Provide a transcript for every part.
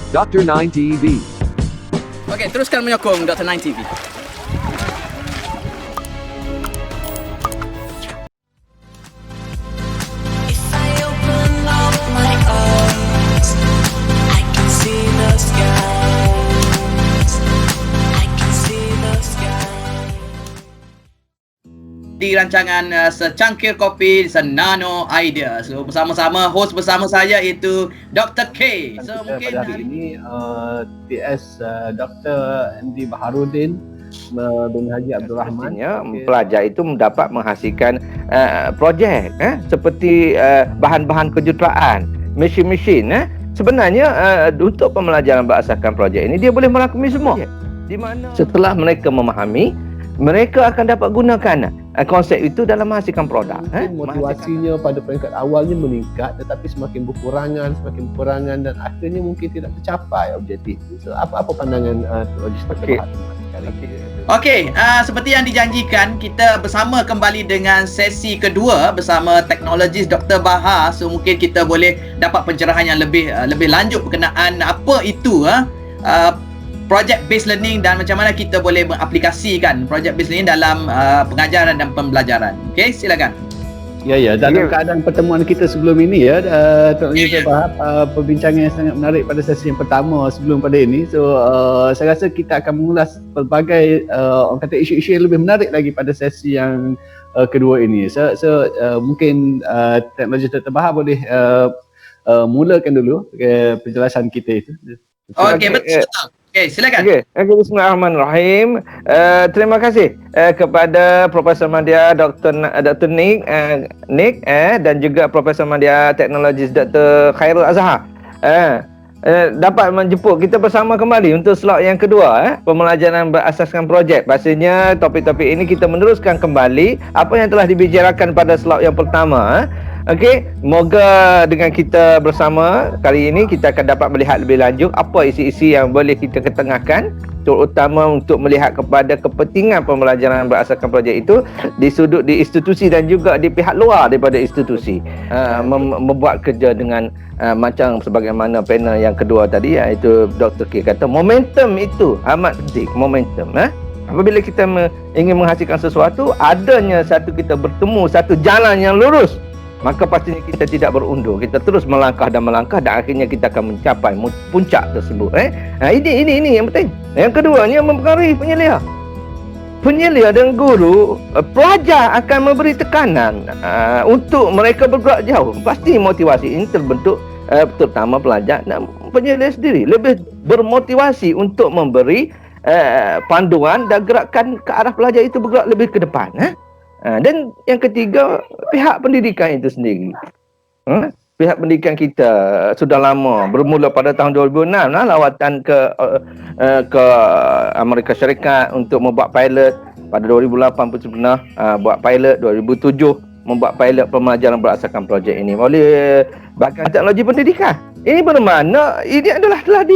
Dr. 9 TV. Okey, teruskan menyokong Dr. 9 TV. If I open up my eyes, I can see the skies. I can see the skies. Di rancangan Secangkir Kopi Senano Idea. So bersama-sama host bersama saya iaitu Dr. K. So Kita mungkin pada hari ini TS Dr. MD Baharudin bin Haji Abdul Rahman. Semestinya pelajar itu mendapat menghasilkan projek seperti bahan-bahan kejuruteraan, mesin-mesin. Sebenarnya untuk pembelajaran berasaskan projek ini dia boleh merangkumi semua. Di mana setelah mereka memahami, mereka akan dapat gunakan konsep itu dalam menghasilkan produk. Motivasinya pada peringkat awalnya meningkat, tetapi semakin berkurangan dan akhirnya mungkin tidak tercapai objektif. So, apa pandangan Logis Dr. Bahar? Okey, seperti yang dijanjikan, kita bersama kembali dengan sesi kedua bersama teknologis Dr. Bahar. So mungkin kita boleh dapat pencerahan yang lebih lanjut berkenaan apa itu project based learning dan macam mana kita boleh mengaplikasikan project based learning dalam pengajaran dan pembelajaran. Okey, silakan. Ya, dalam keadaan pertemuan kita sebelum ini Tuan Logis Bahar, perbincangan yang sangat menarik pada sesi yang pertama sebelum pada ini. So saya rasa kita akan mengulas pelbagai orang kata isu-isu yang lebih menarik lagi pada sesi yang kedua ini. So mungkin Tuan Logis Dr. Bahar boleh mulakan dulu penjelasan kita itu. Okey, betul. Okey, silakan. Okey, bismillahirrahmanirrahim. Terima kasih kepada Profesor Madya Dr. Nick dan juga Profesor Madya Teknologis Dr. Khairul Azhar. Dapat menjemput kita bersama kembali untuk slot yang kedua, pembelajaran berasaskan projek. Pastinya topik-topik ini kita meneruskan kembali apa yang telah dibicarakan pada slot yang pertama. Okey, moga dengan kita bersama kali ini kita akan dapat melihat lebih lanjut apa isi-isi yang boleh kita ketengahkan, terutama untuk melihat kepada kepentingan pembelajaran berasaskan projek itu di sudut di institusi dan juga di pihak luar daripada institusi. Membuat kerja dengan macam sebagaimana panel yang kedua tadi, iaitu Dr. K kata momentum itu amat penting, momentum. Apabila kita ingin menghasilkan sesuatu, adanya kita bertemu satu jalan yang lurus, maka pastinya kita tidak berundur. Kita terus melangkah dan akhirnya kita akan mencapai puncak tersebut. Ini yang penting. Yang keduanya mempengaruhi penyeliah. Penyeliah dan guru, pelajar akan memberi tekanan untuk mereka bergerak jauh. Pasti motivasi ini terbentuk terutama pelajar dan penyeliah sendiri lebih bermotivasi untuk memberi panduan dan gerakan ke arah pelajar itu bergerak lebih ke depan. Dan yang ketiga, pihak pendidikan itu sendiri. Pihak pendidikan kita sudah lama, bermula pada tahun 2006 lawatan ke Amerika Syarikat untuk membuat pilot. Pada 2008 pun pernah buat pilot, 2007 membuat pilot pembelajaran berasaskan projek ini oleh Badan Teknologi Pendidikan. Ini bermakna ini adalah telah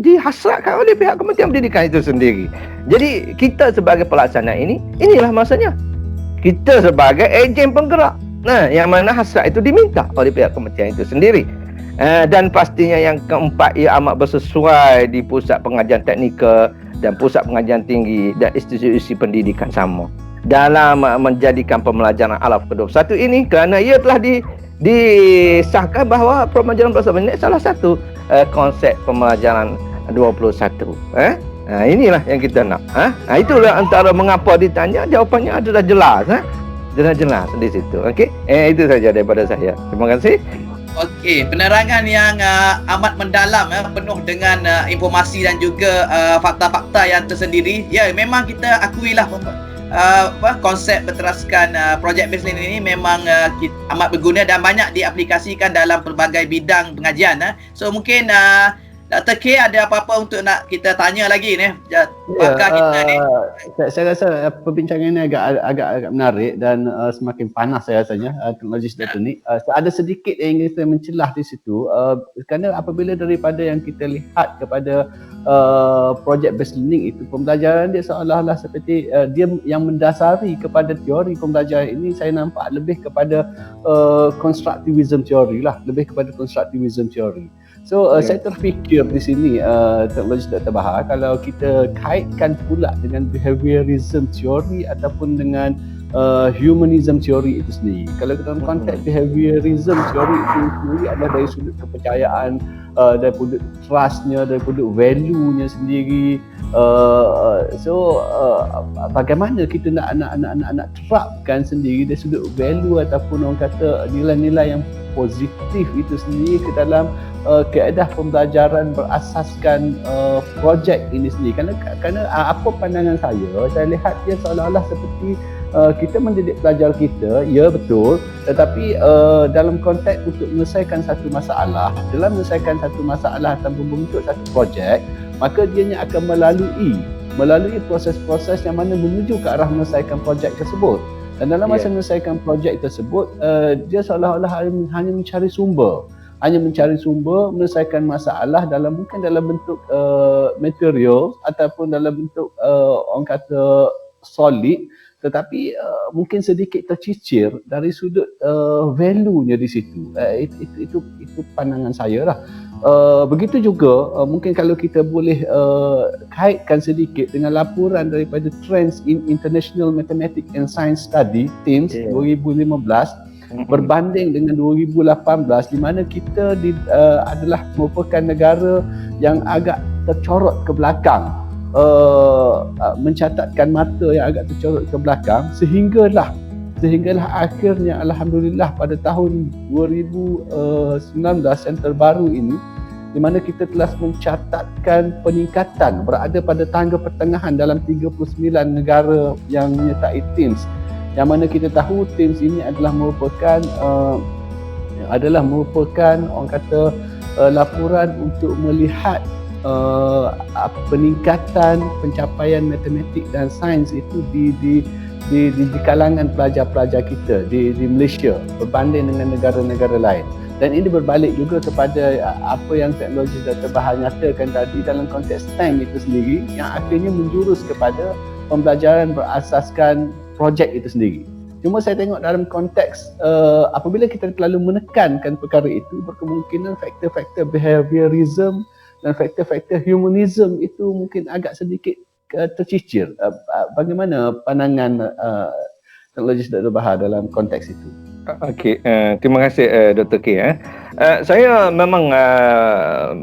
dihasratkan oleh pihak Kementerian Pendidikan itu sendiri. Jadi kita sebagai pelaksana inilah masanya. Kita sebagai ejen penggerak. Yang mana hasrat itu diminta oleh pihak kementerian itu sendiri. Dan pastinya yang keempat, ia amat bersesuai di pusat pengajian teknikal dan pusat pengajian tinggi dan institusi pendidikan sama dalam menjadikan pembelajaran alaf ke-21 ini, kerana ia telah disahkan bahawa pembelajaran berasaskan ini salah satu konsep pembelajaran 21. Inilah yang kita nak. Itulah antara mengapa ditanya, jawapannya adalah jelas. Jelas di situ. Okey. Itu saja daripada saya. Terima kasih. Okey, penerangan yang amat mendalam, penuh dengan informasi dan juga fakta-fakta yang tersendiri. Ya, memang kita akuilah konsep berteraskan project based learning ini memang amat berguna dan banyak diaplikasikan dalam pelbagai bidang pengajian. So mungkin Dr. K ada apa-apa untuk nak kita tanya lagi ni? Pakar kita ni. Saya rasa perbincangan ini agak menarik dan semakin panas saya rasanya, teknologi Dr. Nick. Ada sedikit yang ingin saya mencelah di situ, kerana apabila daripada yang kita lihat kepada project based learning itu, pembelajaran dia seolah-olah seperti dia yang mendasari kepada teori pembelajaran ini, saya nampak lebih kepada constructivism teori lah, lebih kepada constructivism teori. So saya terfikir di sini teknologi Dr. Bahar, kalau kita kaitkan pula dengan behaviorism teori ataupun dengan humanism teori itu sendiri. Kalau dalam konteks behaviorism teori itu sendiri adalah dari sudut kepercayaan, daripada trustnya, daripada value-nya sendiri. Bagaimana kita nak terapkan sendiri dari sudut value ataupun orang kata nilai-nilai yang positif itu sendiri ke dalam keadaan pembelajaran berasaskan projek ini sendiri. Kerana apa pandangan saya lihat dia seolah-olah seperti kita mendidik pelajar kita, ya betul, tetapi dalam konteks untuk menyelesaikan satu masalah, tanpa membentuk satu projek, maka dianya akan melalui proses-proses yang mana menuju ke arah menyelesaikan projek tersebut. Dan dalam masa menyelesaikan projek tersebut, dia seolah-olah hanya mencari sumber, menyelesaikan masalah mungkin dalam bentuk material ataupun dalam bentuk orang kata solid, tetapi mungkin sedikit tercicir dari sudut value-nya di situ. Itu pandangan saya lah. Begitu juga mungkin kalau kita boleh kaitkan sedikit dengan laporan daripada Trends in International Mathematics and Science Study TIMSS 2015 berbanding dengan 2018, di mana kita adalah merupakan negara yang agak tercorot ke belakang, mencatatkan mata yang agak tercorot ke belakang, sehinggalah akhirnya alhamdulillah pada tahun 2019 yang terbaru ini, di mana kita telah mencatatkan peningkatan berada pada tangga pertengahan dalam 39 negara yang menyertai TIMSS, yang mana kita tahu TIMSS ini adalah merupakan orang kata laporan untuk melihat peningkatan pencapaian matematik dan sains itu di kalangan pelajar-pelajar kita di Malaysia berbanding dengan negara-negara lain. Dan ini berbalik juga kepada apa yang teknologi Dr. Bahar nyatakan tadi dalam konteks STEM itu sendiri, yang akhirnya menjurus kepada pembelajaran berasaskan projek itu sendiri. Cuma saya tengok dalam konteks apabila kita terlalu menekankan perkara itu, berkemungkinan faktor-faktor behaviorism dan faktor-faktor humanism itu mungkin agak sedikit tercicir. Bagaimana pandangan teknologi Dr. Bahar dalam konteks itu? Okey, terima kasih Dr. K. Saya memang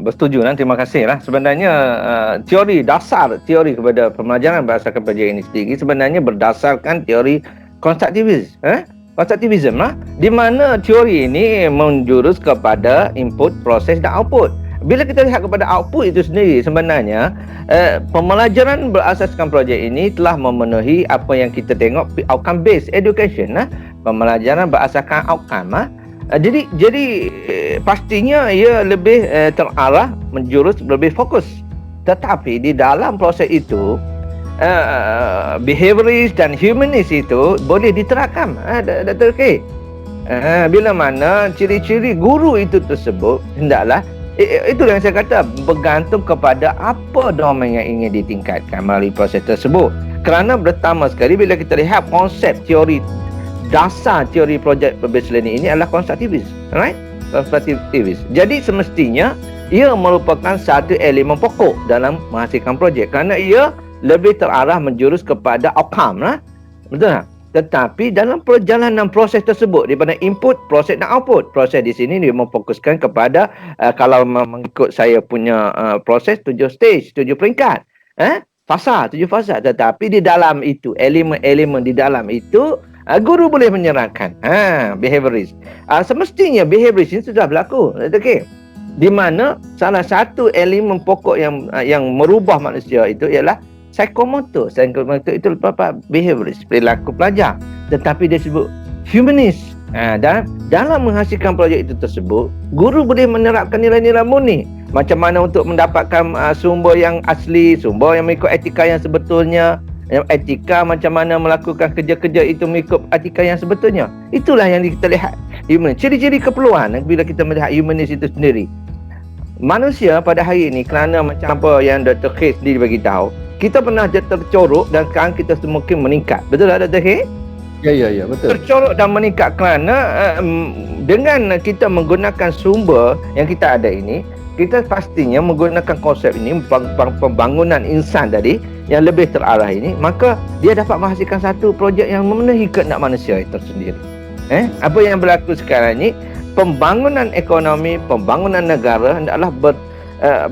bersetuju, terima kasih lah. Sebenarnya teori kepada pembelajaran berdasarkan projek ini sendiri sebenarnya berdasarkan teori konstruktivism lah, di mana teori ini menjurus kepada input, proses dan output. Bila kita lihat kepada output itu sendiri, sebenarnya pembelajaran berasaskan projek ini telah memenuhi apa yang kita tengok outcome based education, pembelajaran berasaskan outcome. Jadi pastinya ia lebih terarah, menjurus, lebih fokus. Tetapi di dalam proses itu behaviorist dan humanist itu boleh diterapkan, Dr. K. Bila mana ciri-ciri guru itu tersebut hendaklah, itulah yang saya kata, bergantung kepada apa domain yang ingin ditingkatkan melalui proses tersebut. Kerana pertama sekali bila kita lihat konsep teori dasar teori projek based learning ini adalah konstruktivis, right? Konstruktivis. Jadi semestinya ia merupakan satu elemen pokok dalam menghasilkan projek, kerana ia lebih terarah menjurus kepada outcome lah. Betul tak? Tetapi dalam perjalanan proses tersebut, di mana input, proses dan output, proses di sini dia memfokuskan kepada kalau mengikut saya punya proses 7 stage, 7 peringkat, fasa, 7 fasa. Tetapi di dalam itu, elemen-elemen di dalam itu guru boleh menyerahkan behaviorist. Semestinya behaviorist ini sudah berlaku, okay? Di mana salah satu elemen pokok yang merubah manusia itu ialah psikomotor. Psikomotor itu behaviorist, perilaku pelajar. Tetapi dia sebut humanist. Dan dalam menghasilkan projek itu tersebut, guru boleh menerapkan nilai-nilai murni. Macam mana untuk mendapatkan sumber yang asli, sumber yang mengikut etika yang sebetulnya, etika macam mana melakukan kerja-kerja itu mengikut etika yang sebetulnya. Itulah yang kita lihat humanis. Ciri-ciri keperluan bila kita melihat humanis itu sendiri. Manusia pada hari ini, kerana macam apa yang Dr. K sendiri bagi tahu, kita pernah tercorok dan sekarang kita semakin meningkat. Betul tak Dr. K? Ya, betul. Tercorok dan meningkat kerana dengan kita menggunakan sumber yang kita ada ini, kita pastinya menggunakan konsep ini, pembangunan insan tadi yang lebih terarah ini, maka dia dapat menghasilkan satu projek yang memenuhi keendak manusia itu sendiri. Apa yang berlaku sekarang ini, pembangunan ekonomi, pembangunan negara hendaklah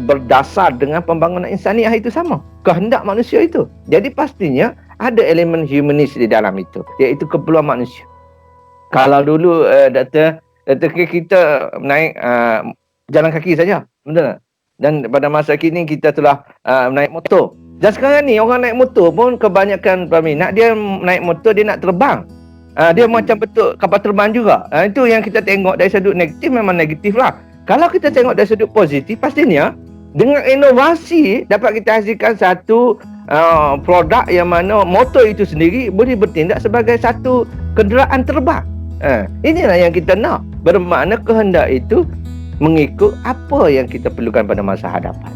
berdasar dengan pembangunan insaniah itu sama, kehendak manusia itu. Jadi pastinya ada elemen humanis di dalam itu, iaitu keperluan manusia. Kalau dulu Dr. kita naik jalan kaki saja, betul tak? Dan pada masa kini kita telah naik motor. Dan sekarang ni orang naik motor pun kebanyakan peminat dia naik motor, dia nak terbang. Dia macam betul kapal terbang juga. Itu yang kita tengok dari sudut negatif, memang negatif lah. Kalau kita tengok dari sudut positif, pastinya dengan inovasi dapat kita hasilkan satu produk yang mana motor itu sendiri boleh bertindak sebagai satu kenderaan terbang. Inilah yang kita nak. Bermakna kehendak itu mengikut apa yang kita perlukan pada masa hadapan.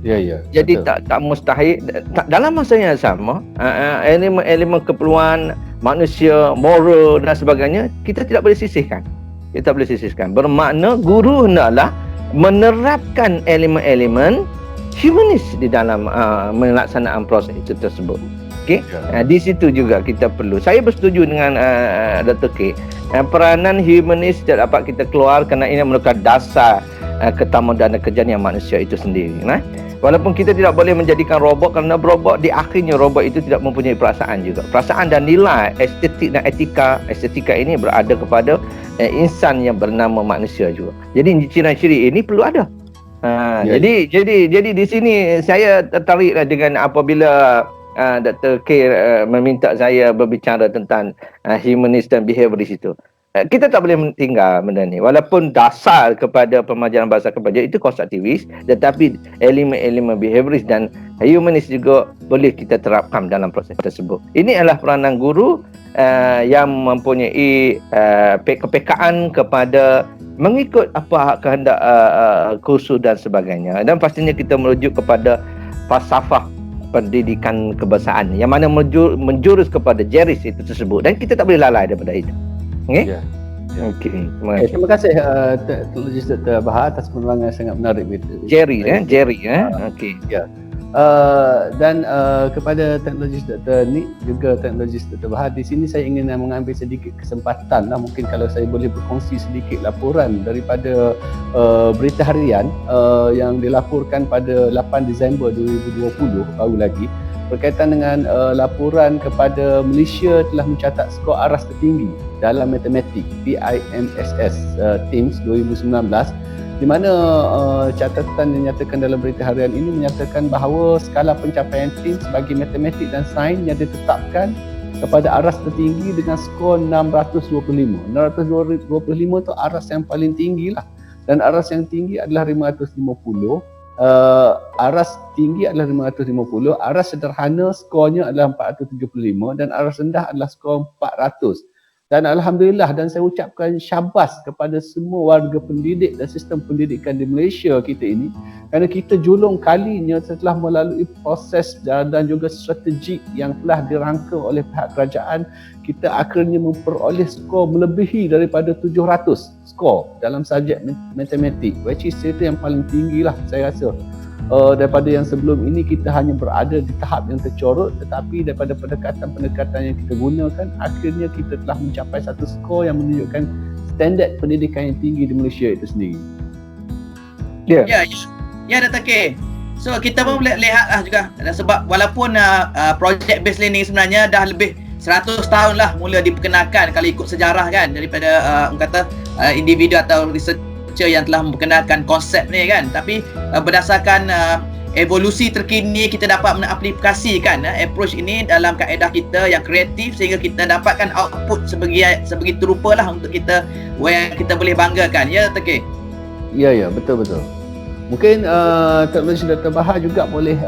Ya. Jadi tak mustahil dalam masa yang sama, elemen keperluan manusia, moral dan sebagainya kita tidak boleh sisihkan. Bermakna guru hendaklah menerapkan elemen-elemen humanis di dalam melaksanaan proses itu tersebut. Okey. Di situ juga kita perlu. Saya bersetuju dengan Dr. K. Peranan humanis tidak dapat kita keluar kerana ini merupakan dasar ketamadanan kejadian manusia itu sendiri. Walaupun kita tidak boleh menjadikan robot, kerana robot di akhirnya robot itu tidak mempunyai perasaan juga. Perasaan dan nilai estetik dan estetika ini berada kepada insan yang bernama manusia juga. Jadi ciri-ciri ini perlu ada. Jadi di sini saya tertariklah dengan apabila Dr. K meminta saya berbicara tentang humanis dan behavioris itu. Kita tak boleh tinggal benda ni. Walaupun dasar kepada pemajaran bahasa kebajikan itu konstruktivis, tetapi elemen-elemen behavioris dan humanis juga boleh kita terapkan dalam proses tersebut. Ini adalah peranan guru yang mempunyai kepekaan kepada mengikut apa kehendak kursus dan sebagainya. Dan pastinya kita merujuk kepada falsafah pendidikan kebangsaan yang mana menjurus kepada jeris itu tersebut, dan kita tak boleh lalai daripada itu. Okey? Okey. Terima kasih Teknologis Dr. Bahar atas penerangan yang sangat menarik begitu. Jerry. Okey. Ya. Dan kepada Teknologis Dr. Nick juga Teknologis Dr. Bahar, di sini saya ingin mengambil sedikit kesempatan lah, mungkin kalau saya boleh berkongsi sedikit laporan daripada berita harian yang dilaporkan pada 8 Disember 2020 baru lagi, berkaitan dengan laporan kepada Malaysia telah mencatat skor aras tertinggi dalam matematik PIMSS TIMSS 2019, di mana catatan yang dinyatakan dalam berita harian ini menyatakan bahawa skala pencapaian TIMSS bagi matematik dan sains yang ditetapkan kepada aras tertinggi dengan skor 625. 625 tu aras yang paling tinggi lah, dan aras yang tinggi adalah 550. Aras tinggi adalah 550, aras sederhana skornya adalah 475, dan aras rendah adalah skor 400. Dan alhamdulillah, dan saya ucapkan syabas kepada semua warga pendidik dan sistem pendidikan di Malaysia kita ini, kerana kita julung kalinya setelah melalui proses dan juga strategi yang telah dirangka oleh pihak kerajaan, kita akhirnya memperoleh skor melebihi daripada 700 skor dalam subjek matematik, which is itu yang paling tinggi lah saya rasa. Daripada yang sebelum ini kita hanya berada di tahap yang tercorot, tetapi daripada pendekatan-pendekatan yang kita gunakan, akhirnya kita telah mencapai satu skor yang menunjukkan standard pendidikan yang tinggi di Malaysia itu sendiri. Ya Dr. K. So kita pun boleh lihatlah juga, sebab walaupun project based learning sebenarnya dah lebih 100 tahun lah mula diperkenalkan kalau ikut sejarah kan, daripada individu atau researcher yang telah memperkenalkan konsep ni kan. Tapi berdasarkan evolusi terkini, kita dapat mengaplikasikan approach ini dalam kaedah kita yang kreatif, sehingga kita dapatkan output sebegitu rupa lah untuk kita yang kita boleh banggakan. Ya Dr. K? Ya, betul. Mungkin Teknologis Dr. Bahar juga boleh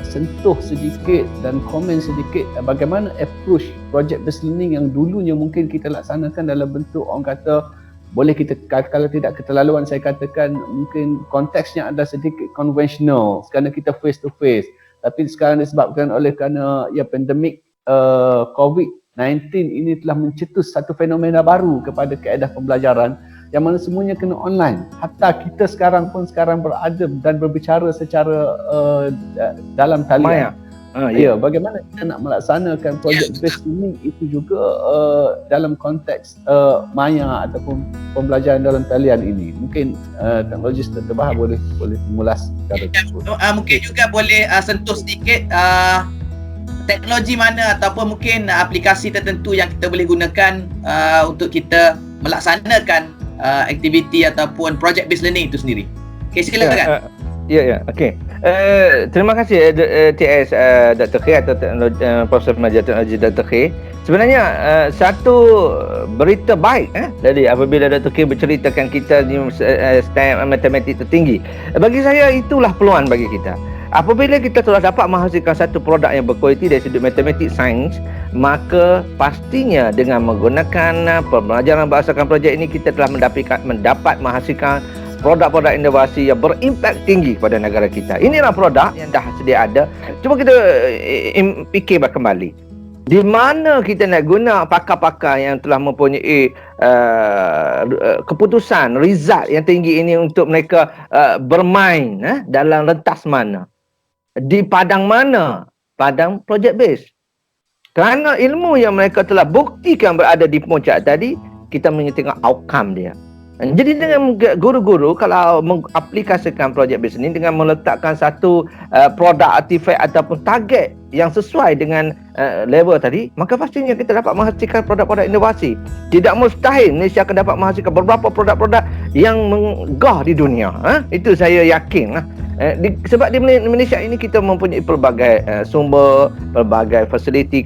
sentuh sedikit dan komen sedikit bagaimana approach project based learning yang dulunya mungkin kita laksanakan dalam bentuk, orang kata, boleh kita, kalau tidak keterlaluan saya katakan, mungkin konteksnya ada sedikit konvensional kerana kita face to face. Tapi sekarang disebabkan oleh kerana pandemik COVID-19 ini telah mencetus satu fenomena baru kepada kaedah pembelajaran, yang mana semuanya kena online. Hatta kita sekarang berada dan berbicara secara dalam talian. Maya. Ya, bagaimana kita nak melaksanakan projek based learning itu juga dalam konteks maya ataupun pembelajaran dalam talian ini. Mungkin teknologis terbahar boleh mengulas perkara tersebut. Mungkin juga boleh sentuh sedikit teknologi mana ataupun mungkin aplikasi tertentu yang kita boleh gunakan untuk kita melaksanakan aktiviti ataupun project based learning itu sendiri. Okey, silakan. Ya. Okey. Terima kasih TS Dr. K atau Profesor Pengajar Teknologi Dr. K. Sebenarnya satu berita baik dari apabila Dr. K berceritakan kita di STEM matematik tertinggi. Bagi saya itulah peluang bagi kita. Apabila kita telah dapat menghasilkan satu produk yang berkualiti dari sudut matematik sains, maka pastinya dengan menggunakan pembelajaran berdasarkan projek ini kita telah mendapat menghasilkan produk-produk inovasi yang berimpak tinggi pada negara kita. Inilah produk yang dah sedia ada. Cuba kita fikir kembali. Di mana kita nak guna pakar-pakar yang telah mempunyai keputusan, result yang tinggi ini untuk mereka bermain dalam rentas mana? Di padang mana? Padang project base. Kerana ilmu yang mereka telah buktikan berada di puncak tadi, kita tengok outcome dia. Jadi dengan guru-guru kalau mengaplikasikan projek bisnes ini dengan meletakkan satu produk, artifak ataupun target yang sesuai dengan level tadi, maka pastinya kita dapat menghasilkan produk-produk inovasi. Tidak mustahil Malaysia akan dapat menghasilkan beberapa produk-produk yang menggah di dunia. Itu saya yakin. Sebab di Malaysia ini kita mempunyai pelbagai sumber, pelbagai fasiliti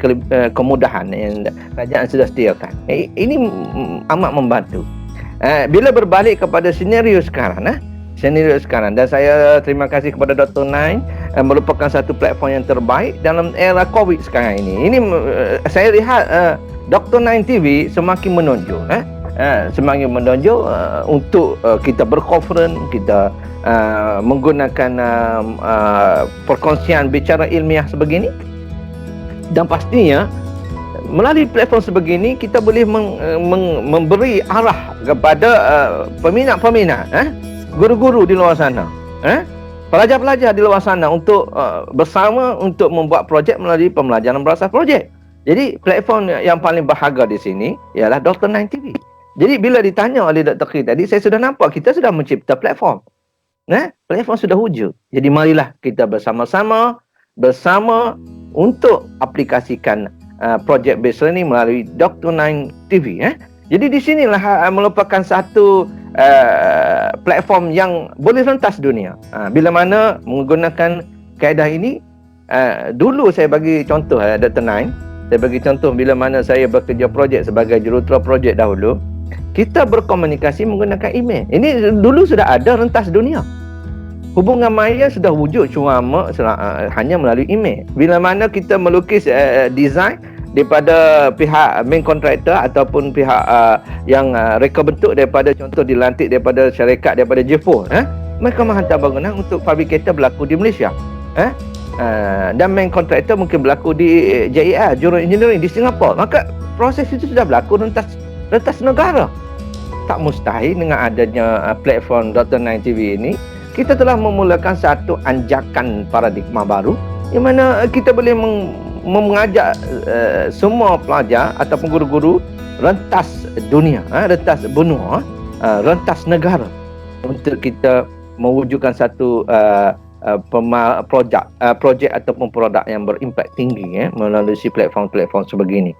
kemudahan yang kerajaan sudah sediakan. Ini amat membantu. Bila berbalik kepada senario sekarang, dan saya terima kasih kepada Dr. Nain merupakan satu platform yang terbaik dalam era COVID sekarang ini. Ini saya lihat Dr. Nain TV semakin menonjol, semakin menonjol untuk kita berkonferen, kita menggunakan perkongsian bicara ilmiah sebegini, dan pastinya melalui platform sebegini kita boleh memberi arah kepada peminat-peminat, guru-guru di luar sana, pelajar-pelajar di luar sana untuk bersama untuk membuat projek melalui pembelajaran berasas projek. Jadi platform yang paling berharga di sini ialah Dr. Nain TV. Jadi bila ditanya oleh Dr. K tadi, saya sudah nampak kita sudah mencipta platform. Platform sudah wujud. Jadi marilah kita bersama-sama untuk aplikasikan project based learning melalui Dr. Nain TV. Jadi di sinilah merupakan satu platform yang boleh rentas dunia. Bila mana menggunakan kaedah ini, dulu saya bagi contoh Dr. Nain, saya bagi contoh bila mana saya bekerja projek sebagai jurutera projek dahulu, kita berkomunikasi menggunakan email. Ini dulu sudah ada rentas dunia. Hubungan maya sudah wujud cuma hanya melalui email. Bila mana kita melukis design daripada pihak main contractor ataupun pihak yang reka bentuk daripada contoh dilantik daripada syarikat daripada Jepun, mereka menghantar bangunan untuk fabrikator berlaku di Malaysia, dan main contractor mungkin berlaku di JER, Jurong Engineering di Singapura. Maka proses itu sudah berlaku rentas negara. Tak mustahil dengan adanya platform Dr. Nain TV ini, kita telah memulakan satu anjakan paradigma baru yang mana kita boleh mengajak semua pelajar ataupun guru-guru rentas dunia, rentas benua, rentas negara untuk kita mewujudkan satu projek ataupun produk yang berimpak tinggi melalui platform-platform sebegini.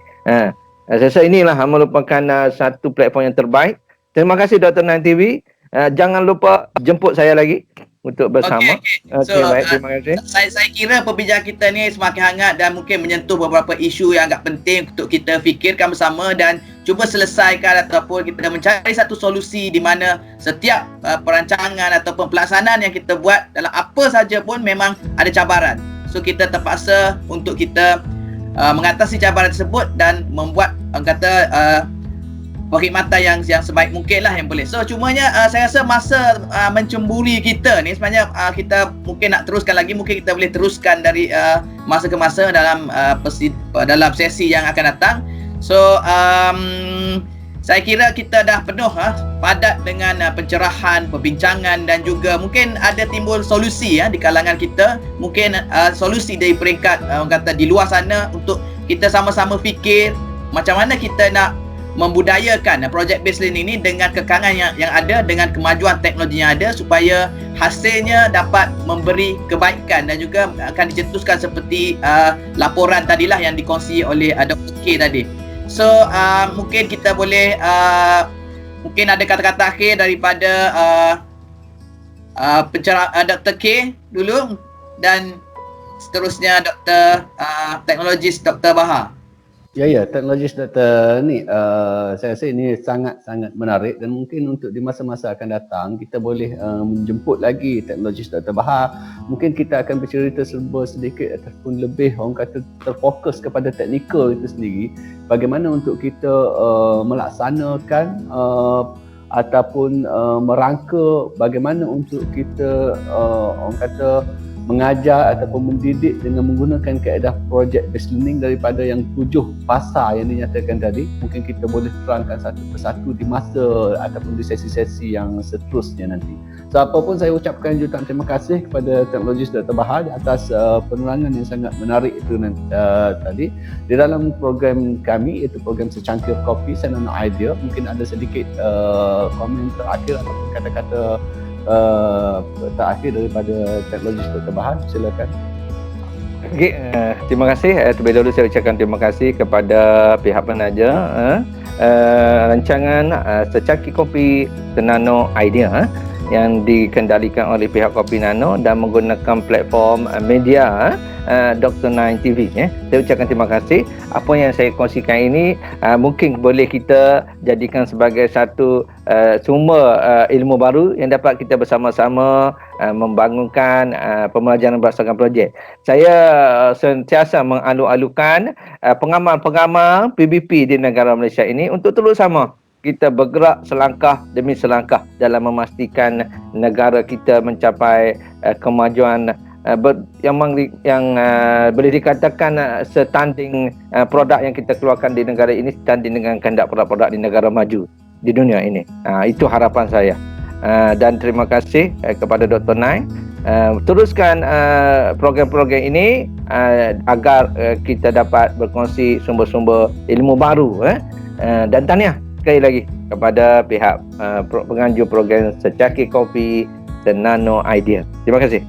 Saya rasa inilah merupakan satu platform yang terbaik. Terima kasih Dr. Nain TV. Jangan lupa jemput saya lagi untuk bersama. So, baik, terima kasih. Saya kira perbincangan kita ni semakin hangat dan mungkin menyentuh beberapa isu yang agak penting untuk kita fikirkan bersama dan cuba selesaikan ataupun kita mencari satu solusi di mana setiap perancangan ataupun pelaksanaan yang kita buat dalam apa saja pun memang ada cabaran. So kita terpaksa untuk kita mengatasi cabaran tersebut dan membuat perkhidmatan yang sebaik mungkin lah yang boleh. So cumanya saya rasa masa mencemburi kita ni sebenarnya kita mungkin nak teruskan lagi, mungkin kita boleh teruskan dari masa ke masa dalam sesi yang akan datang. So saya kira kita dah penuh padat dengan pencerahan, perbincangan dan juga mungkin ada timbul solusi di kalangan kita. Mungkin solusi dari peringkat orang kata di luar sana untuk kita sama-sama fikir macam mana kita nak membudayakan project based learning ini dengan kekangan yang ada, dengan kemajuan teknologi yang ada supaya hasilnya dapat memberi kebaikan dan juga akan dicetuskan seperti laporan tadilah yang dikongsi oleh Dr. K tadi. So mungkin kita boleh mungkin ada kata-kata akhir daripada pencerah Dr. K dulu dan seterusnya Dr. Teknologis Dr. Bahar. Ya, teknologis Dr. ni saya rasa ini sangat-sangat menarik dan mungkin untuk di masa-masa akan datang kita boleh menjemput lagi teknologis Dr. Bahar. Mungkin kita akan bercerita sedikit ataupun lebih orang kata terfokus kepada teknikal itu sendiri, bagaimana untuk kita melaksanakan ataupun merangka bagaimana untuk kita orang kata mengajar ataupun mendidik dengan menggunakan kaedah project based learning daripada yang 7 fasa yang dinyatakan tadi. Mungkin kita boleh terangkan satu persatu di masa ataupun di sesi-sesi yang seterusnya nanti. So apapun saya ucapkan jutaan terima kasih kepada teknologis Dr. Bahar atas penerangan yang sangat menarik itu tadi. Di dalam program kami iaitu program Secangkir Kopi Senano Idea, mungkin ada sedikit komen terakhir ataupun kata-kata terakhir daripada teknologis Dr. Bahar, silakan. Okay, terima kasih. Terlebih dahulu saya ucapkan terima kasih kepada pihak penaja rancangan Secangkir Kopi Senano Idea yang dikendalikan oleh pihak Kopi Nano dan menggunakan platform media Dr. Nine TV. Saya ucapkan terima kasih. Apa yang saya kongsikan ini mungkin boleh kita jadikan sebagai satu sumber ilmu baru yang dapat kita bersama-sama membangunkan pembelajaran berdasarkan projek. Saya sentiasa mengalu-alukan pengamal-pengamal PBP di negara Malaysia ini untuk terus sama kita bergerak selangkah demi selangkah dalam memastikan negara kita mencapai kemajuan yang boleh dikatakan setanding produk yang kita keluarkan di negara ini setanding dengan kehendak produk-produk di negara maju di dunia ini. Itu harapan saya. Dan terima kasih kepada Dr. Nai. Teruskan program-program ini agar kita dapat berkongsi sumber-sumber ilmu baru. Dan tahniah sekali lagi kepada pihak penganjur program Secangkir Kopi Senano Idea. Terima kasih.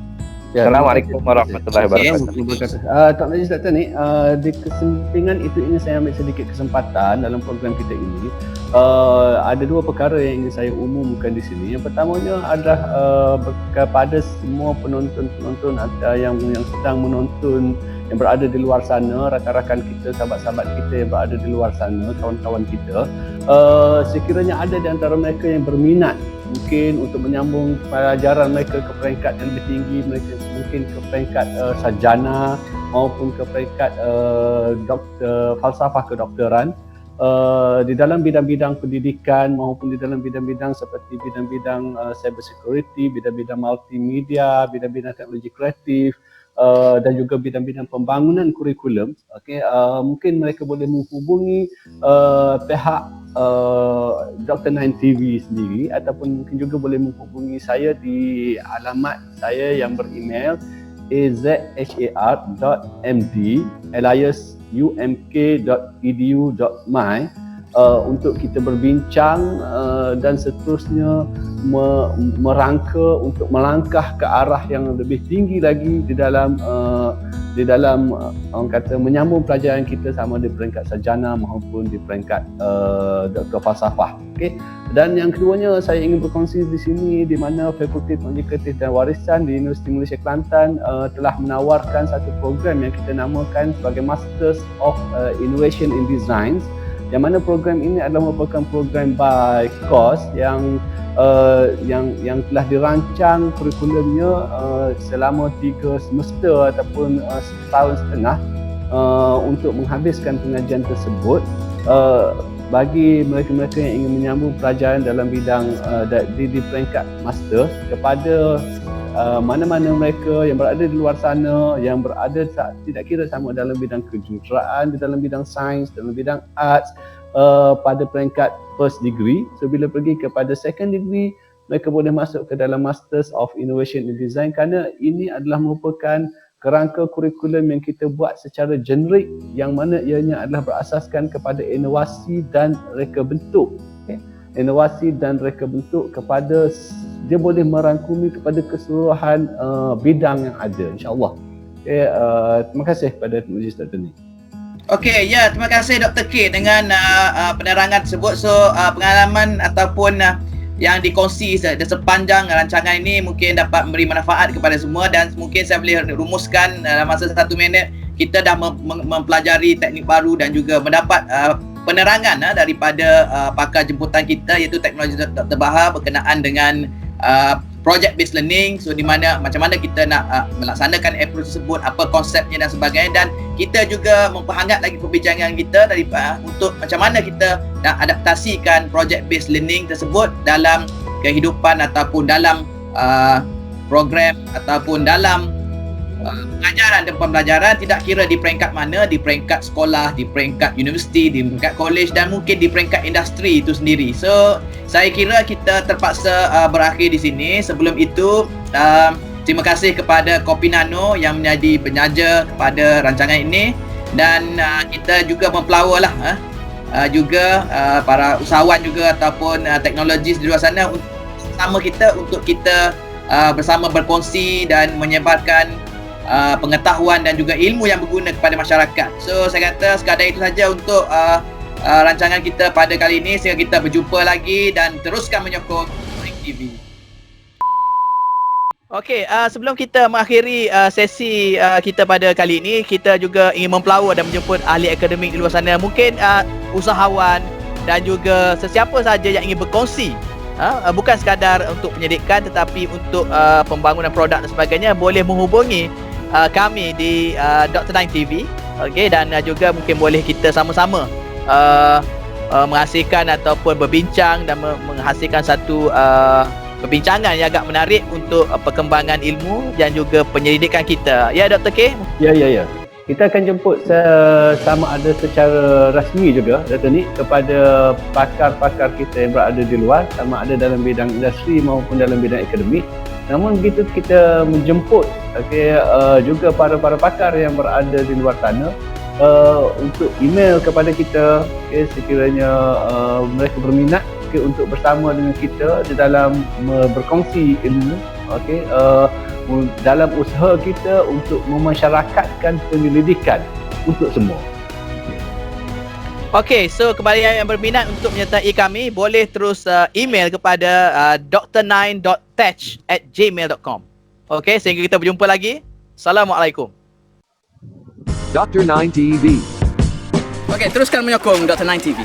Ya, Assalamualaikum warahmatullahi wabarakatuh. Teknologis Dr. ni di kesempatan itu ingin saya ambil sedikit kesempatan dalam program kita ini. Ada dua perkara yang ingin saya umumkan di sini. Yang pertamanya adalah kepada semua penonton-penonton yang sedang menonton, yang berada di luar sana, rakan-rakan kita, sahabat-sahabat kita yang berada di luar sana, kawan-kawan kita, sekiranya ada di antara mereka yang berminat mungkin untuk menyambung pelajaran mereka ke peringkat yang lebih tinggi, mereka mungkin ke peringkat sarjana maupun ke peringkat doktor falsafah kedoktoran di dalam bidang-bidang pendidikan maupun di dalam bidang-bidang seperti bidang-bidang cyber security, bidang-bidang multimedia, bidang-bidang teknologi kreatif, dan juga bidang-bidang pembangunan kurikulum. Mungkin mereka boleh menghubungi pihak Dr. Nine TV sendiri ataupun mungkin juga boleh menghubungi saya di alamat saya yang beremail azhar.md@umk.edu.my untuk kita berbincang dan seterusnya merangka untuk melangkah ke arah yang lebih tinggi lagi di dalam orang kata menyambung pelajaran kita sama di peringkat sarjana maupun di peringkat doktor falsafah. Okey. Dan yang keduanya saya ingin berkongsi di sini di mana Fakulti Teknologi Kreatif dan Warisan di Universiti Malaysia Kelantan telah menawarkan satu program yang kita namakan sebagai Masters of Innovation in Design, yang mana program ini adalah merupakan program by course yang telah dirancang kurikulumnya selama 3 semester ataupun setahun setengah untuk menghabiskan pengajian tersebut bagi mereka-mereka yang ingin menyambung pelajaran dalam bidang di peringkat master kepada mana-mana mereka yang berada di luar sana, yang berada tidak kira sama dalam bidang kejuruteraan, di dalam bidang sains, dalam bidang arts, pada peringkat first degree. So bila pergi kepada second degree, mereka boleh masuk ke dalam Masters of Innovation in Design, kerana ini adalah merupakan kerangka kurikulum yang kita buat secara generik, yang mana ianya adalah berasaskan kepada inovasi dan reka bentuk. Inovasi dan reka bentuk kepada, dia boleh merangkumi kepada keseluruhan bidang yang ada, insyaAllah. Terima kasih kepada Majlis Dr. Nick. Okey, ya, terima kasih Dr. K dengan penerangan tersebut. So pengalaman ataupun yang dikongsi sepanjang rancangan ini mungkin dapat memberi manfaat kepada semua, dan mungkin saya boleh rumuskan dalam masa 1 minit. Kita dah mempelajari teknik baru dan juga mendapat penerangan daripada pakar jemputan kita, iaitu teknologi Dr. Bahar berkenaan dengan project based learning. So di mana macam mana kita nak melaksanakan approach tersebut, apa konsepnya dan sebagainya, dan kita juga memperhangat lagi perbincangan kita untuk macam mana kita nak adaptasikan project based learning tersebut dalam kehidupan ataupun dalam program ataupun dalam pengajaran dan pembelajaran, tidak kira di peringkat mana, di peringkat sekolah, di peringkat universiti, di peringkat college, dan mungkin di peringkat industri itu sendiri. So saya kira kita terpaksa berakhir di sini. Sebelum itu terima kasih kepada Kopi Nano yang menjadi penyaja kepada rancangan ini, dan kita juga mempelawa lah juga para usahawan juga ataupun teknologis di luar sana bersama kita untuk kita bersama berkongsi dan menyebarkan pengetahuan dan juga ilmu yang berguna kepada masyarakat. So saya kata sekadar itu saja untuk rancangan kita pada kali ini. Sehingga kita berjumpa lagi dan teruskan menyokong Trek TV. Okey, sebelum kita mengakhiri sesi kita pada kali ini, kita juga ingin mempelawa dan menjemput ahli akademik di luar sana. Mungkin usahawan dan juga sesiapa sahaja yang ingin berkongsi, bukan sekadar untuk penyelidikan tetapi untuk pembangunan produk dan sebagainya, boleh menghubungi kami di Dr. Nine TV. Okey, dan juga mungkin boleh kita sama-sama menghasilkan ataupun berbincang dan menghasilkan satu perbincangan yang agak menarik untuk perkembangan ilmu dan juga penyelidikan kita. Ya, Dr. K? Ya. Kita akan jemput sama ada secara rasmi juga, Dr. Nick, kepada pakar-pakar kita yang berada di luar, sama ada dalam bidang industri maupun dalam bidang akademik. Namun begitu kita menjemput juga para pakar yang berada di luar sana untuk email kepada kita sekiranya mereka berminat untuk bersama dengan kita di dalam berkongsi ilmu, dalam usaha kita untuk memasyarakatkan penyelidikan untuk semua. Okey, so kepada yang berminat untuk menyertai kami, boleh terus email kepada dr9.tech@gmail.com. Okey, sehingga kita berjumpa lagi. Assalamualaikum. Dr. 9 TV. Okey, teruskan menyokong Dr. 9 TV.